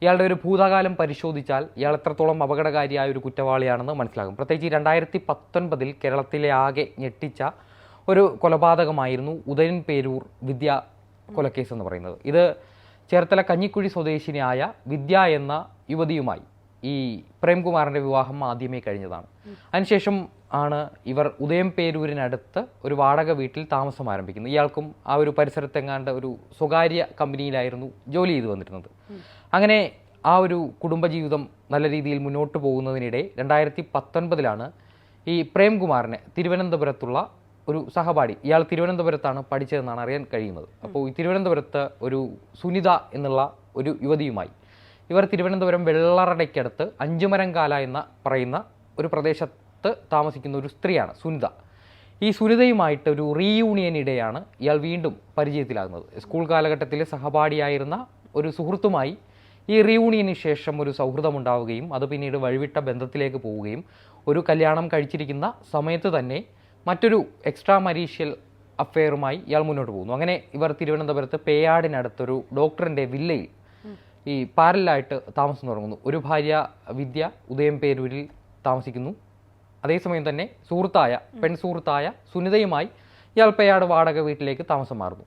ഇയാളുടെ ഒരു ഭൂതകാലം പരിശോധിച്ചാൽ ഇയാൾ എത്രത്തോളം അപകടകാരിയായ ഒരു കുറ്റവാളിയാണെന്ന് മനസ്സിലാകും. പ്രത്യേകിച്ച് 2019 കേരളത്തിലെ ആകെ ഞെട്ടിച്ച ഒരു കൊലപാതകമായിരുന്നു ഉദയൻപേരൂർ വിദ്യ കൊലക്കേസ് എന്ന് പറയുന്നത്. ഇത് ചേർത്തല കഞ്ഞിക്കുഴി സ്വദേശിനിയായ വിദ്യ എന്ന യുവതിയുമായി ഈ പ്രേംകുമാറിൻ്റെ വിവാഹം ആദ്യമേ കഴിഞ്ഞതാണ്. അതിനുശേഷം ആണ് ഇവർ ഉദയംപേരൂരിനടുത്ത് ഒരു വാടക വീട്ടിൽ താമസം ആരംഭിക്കുന്നത്. ഇയാൾക്കും ആ ഒരു പരിസരത്തെങ്ങാണ്ട് ഒരു സ്വകാര്യ കമ്പനിയിലായിരുന്നു ജോലി ചെയ്തു വന്നിരുന്നത്. അങ്ങനെ ആ ഒരു കുടുംബജീവിതം നല്ല രീതിയിൽ മുന്നോട്ട് പോകുന്നതിനിടെ 2019 ഈ പ്രേംകുമാറിനെ തിരുവനന്തപുരത്തുള്ള ഒരു സഹപാഠി, ഇയാൾ തിരുവനന്തപുരത്താണ് പഠിച്ചതെന്നാണ് അറിയാൻ കഴിയുന്നത്. അപ്പോൾ ഈ തിരുവനന്തപുരത്ത് ഒരു സുനിത എന്നുള്ള ഒരു യുവതിയുമായി ഇവർ തിരുവനന്തപുരം വെള്ളറടയ്ക്കടുത്ത് അഞ്ചുമരംകാല എന്ന് പറയുന്ന ഒരു പ്രദേശത്ത് താമസിക്കുന്ന ഒരു സ്ത്രീയാണ് സുനിത. ഈ സുനിതയുമായിട്ട് ഒരു റീയൂണിയനിടെയാണ് ഇയാൾ വീണ്ടും പരിചയത്തിലാകുന്നത്. സ്കൂൾ കാലഘട്ടത്തിലെ സഹപാഠിയായിരുന്ന ഒരു സുഹൃത്തുമായി ഈ റീയൂണിയന് ശേഷം ഒരു സൗഹൃദമുണ്ടാവുകയും അത് പിന്നീട് വഴിവിട്ട ബന്ധത്തിലേക്ക് പോവുകയും ഒരു കല്യാണം കഴിച്ചിരിക്കുന്ന സമയത്ത് തന്നെ മറ്റൊരു എക്സ്ട്രാ മരീഷ്യൽ അഫെയറുമായി ഇയാൾ മുന്നോട്ട് പോകുന്നു. അങ്ങനെ ഇവർ തിരുവനന്തപുരത്ത് പേയാടിനടുത്തൊരു ഡോക്ടറിൻ്റെ വില്ലയിൽ ഈ പാരലായിട്ട് താമസം തുടങ്ങുന്നു. ഒരു ഭാര്യ വിദ്യ ഉദയംപേരൂരിൽ താമസിക്കുന്നു. അതേസമയം തന്നെ പെൺ സുഹൃത്തായ സുനിതയുമായി ഇയാൾ പേയാട് വാടക വീട്ടിലേക്ക് താമസം മാറുന്നു.